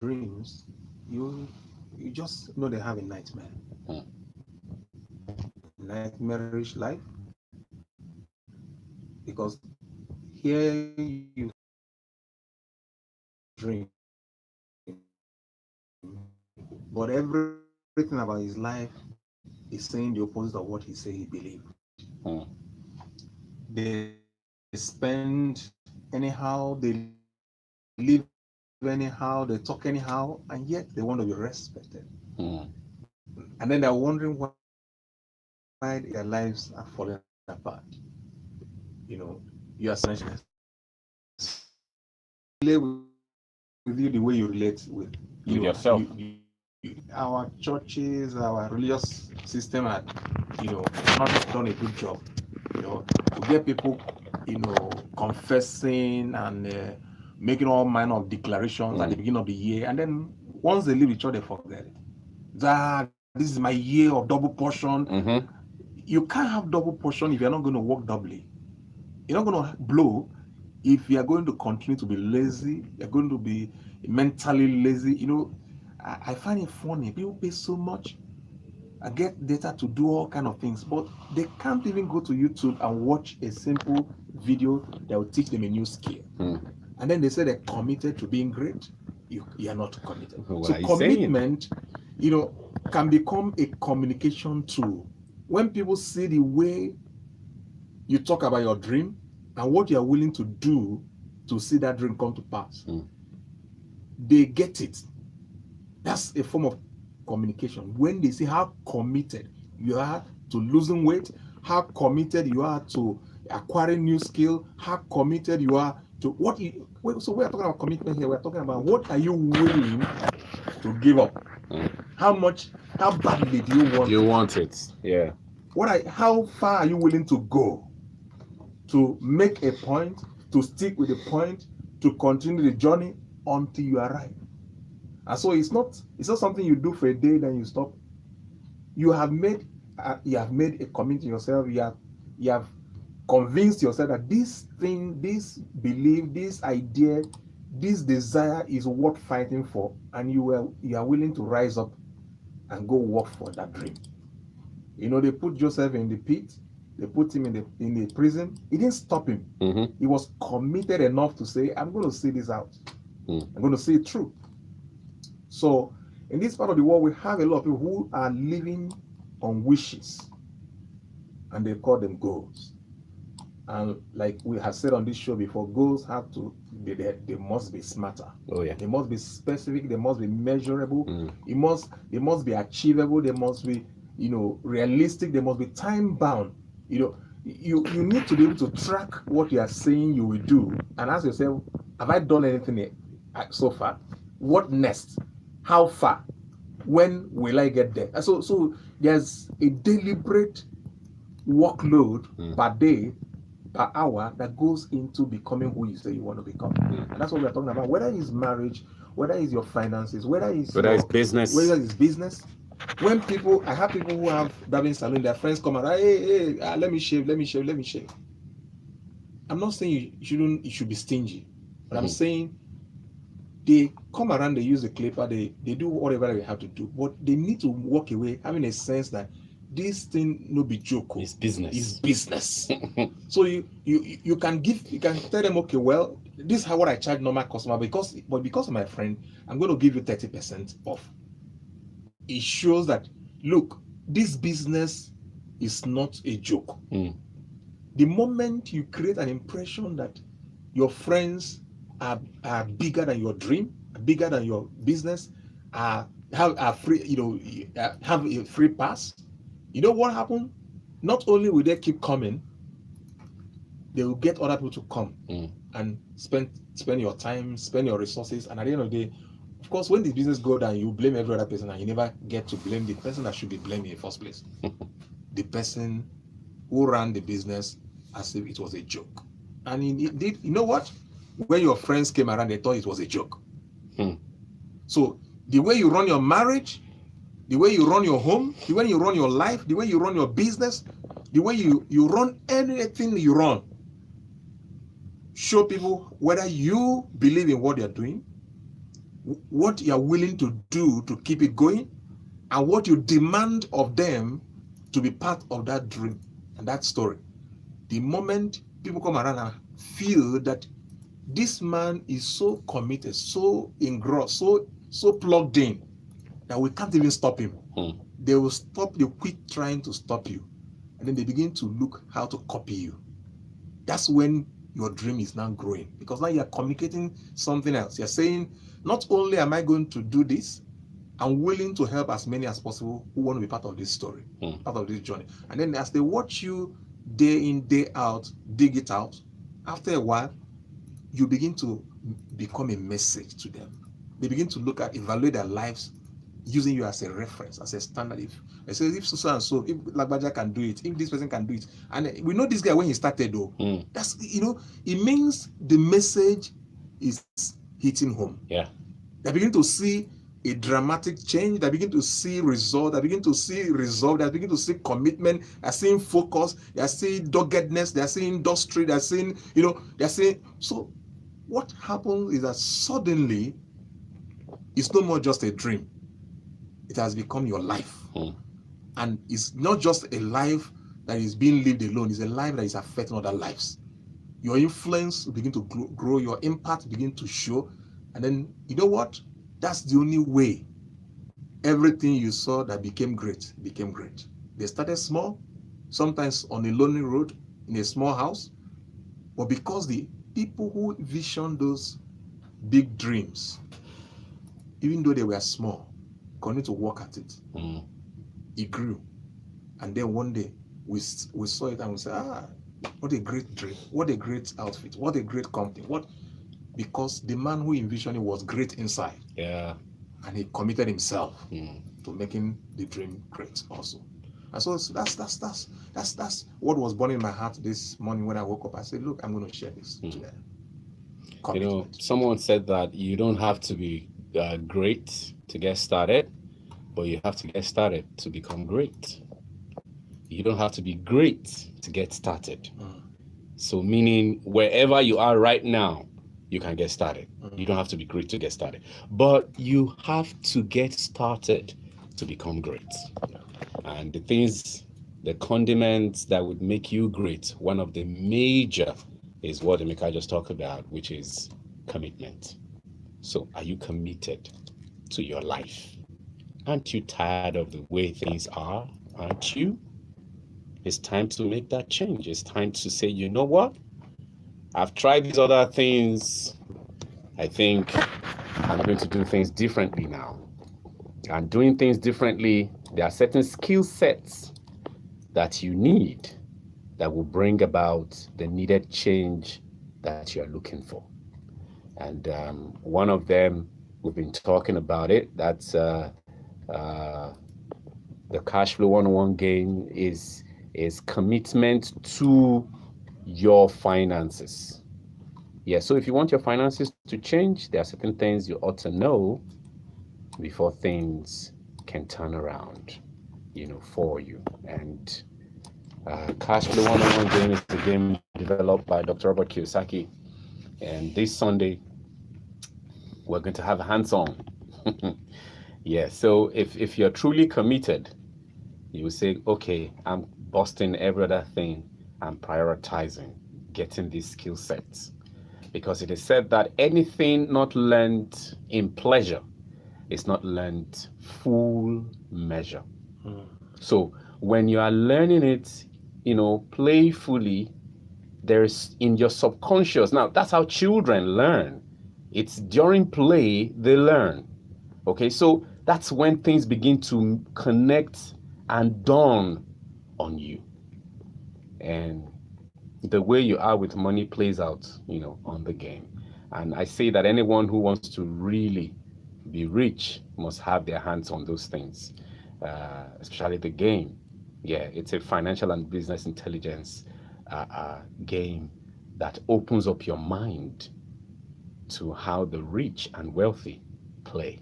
dreams, you just know they have a nightmare, Mm. nightmarish life, because here you dream, but everything about his life is saying the opposite of what he said he believed. Mm. They spend anyhow, they live anyhow, they talk anyhow, and yet they want to be respected. Mm. And then they're wondering why their lives are falling apart. You know, you are relate with you the way you relate with, With yourself. our churches, our religious system had, not done a good job. To get people, confessing and making all manner of declarations at the beginning of the year, and then once they leave the church, they forget it. That this is my year of double portion. Mm-hmm. You can't have double portion if you're not going to work doubly. You're not going to blow if you are going to continue to be lazy. You're going to be mentally lazy. I find it funny. People pay so much. I get data to do all kind of things, but they can't even go to YouTube and watch a simple video that will teach them a new skill. Mm. And then they say they're committed to being great. You are not committed. What So are you saying? commitment, can become a communication tool. When people see the way you talk about your dream and what you are willing to do to see that dream come to pass, they get it. That's a form of communication. When they see how committed you are to losing weight, how committed you are to acquiring new skill, how committed you are to what you. So we are talking about commitment here. We're talking about what are you willing to give up? How badly do you want You it? want it. Yeah. How far are you willing to go to make a point, to stick with the point, to continue the journey until you arrive? And so it's not something you do for a day, then you stop. You have made a commitment to yourself. You have convinced yourself that this thing, this belief, this idea, this desire is worth fighting for, and you are willing to rise up and go work for that dream. They put Joseph in the pit. They put him in the prison. It didn't stop him. Mm-hmm. He was committed enough to say, I'm going to see this out. I'm going to see it through. So in this part of the world, we have a lot of people who are living on wishes, and they call them goals. And like we have said on this show before, goals have to they must be smarter. Oh yeah. They must be specific. They must be measurable. They must be achievable. They must be realistic. They must be time bound. You need to be able to track what you are saying you will do and ask yourself, have I done anything so far? What next? How far? When will I get there? So there's a deliberate workload per day, per hour that goes into becoming who you say you want to become. And that's what we're talking about. Whether it's marriage, whether it's your finances, whether it's business. Whether it's business. When I have people who have barbering salon, their friends come around, hey, let me shave. I'm not saying you should be stingy, but I'm saying they come around, they use the clipper, they do whatever they have to do, but they need to walk away having a sense that this thing no be joke. It's business. It's business. So you can tell them, okay, well, this is how what I charge normal customer, because of my friend, I'm going to give you 30% off. It shows that, look, this business is not a joke. The moment you create an impression that your friends are bigger than your dream, bigger than your business, have a free pass, you know what happened? Not only will they keep coming, they will get other people to come and spend your time, spend your resources, and at the end of the day, of course, when the business go down, you blame every other person, and you never get to blame the person that should be blamed in the first place. The person who ran the business as if it was a joke. And indeed, you know what? When your friends came around, they thought it was a joke. So the way you run your marriage, the way you run your home, the way you run your life, the way you run your business, the way you run anything you run, show people whether you believe in what they're doing, what you are willing to do to keep it going, and what you demand of them to be part of that dream and that story. The moment people come around and feel that this man is so committed, so engrossed, so plugged in, that we can't even stop him. They will quit trying to stop you. And then they begin to look how to copy you. That's when your dream is now growing, because now you're communicating something else. You're saying, not only am I going to do this, I'm willing to help as many as possible who want to be part of this story, part of this journey. And then as they watch you day in, day out, dig it out, after a while, you begin to become a message to them. They begin to evaluate their lives using you as a reference, as a standard. If so and so, if Lagbaja can do it, if this person can do it, and we know this guy when he started though, that's, it means the message is hitting home. Yeah. They begin to see a dramatic change. They begin to see result. They begin to see resolve. They begin to see commitment. They're seeing focus. They're seeing doggedness. They're seeing industry. They're seeing, so what happens is that suddenly it's no more just a dream. It has become your life. And it's not just a life that is being lived alone. It's a life that is affecting other lives. Your influence will begin to grow. Your impact begin to show. And then, you know what? That's the only way everything you saw that became great. They started small, sometimes on a lonely road, in a small house. But because the people who visioned those big dreams, even though they were small, continued to work at it, it grew. And then one day, we saw it and we said, what a great dream, what a great outfit, what a great company, because the man who envisioned it was great inside. Yeah. And he committed himself to making the dream great also. And so that's what was born in my heart this morning when I woke up. I said, look, I'm going to share this today. Someone said that you don't have to be great to get started, but you have to get started to become great. You don't have to be great to get started. So meaning wherever you are right now, you can get started. You don't have to be great to get started, but you have to get started to become great. And the condiments that would make you great, one of the major is what Emeka just talked about, which is commitment. So are you committed to your life? Aren't you tired of the way things are? Aren't you? It's time to make that change. It's time to say, you know what? I've tried these other things. I think I'm going to do things differently now. And doing things differently, there are certain skill sets that you need that will bring about the needed change that you're looking for. And one of them, we've been talking about it, that's the Cash Flow 101 game is commitment to your finances. Yeah, so if you want your finances to change, there are certain things you ought to know before things can turn around, for you. And Cash Flow 101 game is a game developed by Dr. Robert Kiyosaki. And this Sunday, we're going to have hands-on. Yeah, so if you're truly committed, you will say, okay, I'm busting every other thing. I'm prioritizing getting these skill sets. Because it is said that anything not learned in pleasure is not learned full measure. So when you are learning it, playfully, there's in your subconscious. Now, that's how children learn. It's during play they learn. Okay, so that's when things begin to connect and dawn on you. And the way you are with money plays out, on the game. And I say that anyone who wants to really be rich must have their hands on those things, especially the game. Yeah, it's a financial and business intelligence game that opens up your mind to how the rich and wealthy play,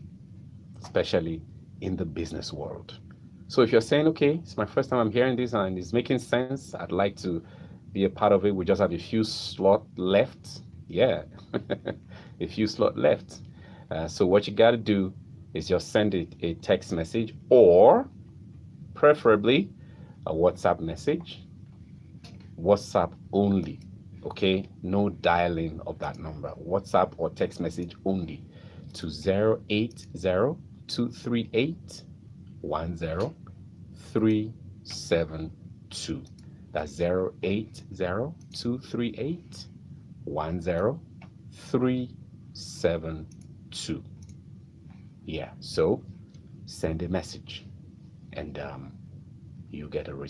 especially in the business world. So if you're saying, okay, it's my first time I'm hearing this and it's making sense, I'd like to be a part of it. We just have a few slots left. Yeah, a few slots left. So what you got to do is just send a text message, or preferably a WhatsApp message. WhatsApp only, okay? No dialing of that number. WhatsApp or text message only to 080-238-10372. That's 080-238-10372. Yeah, so send a message and you get a response.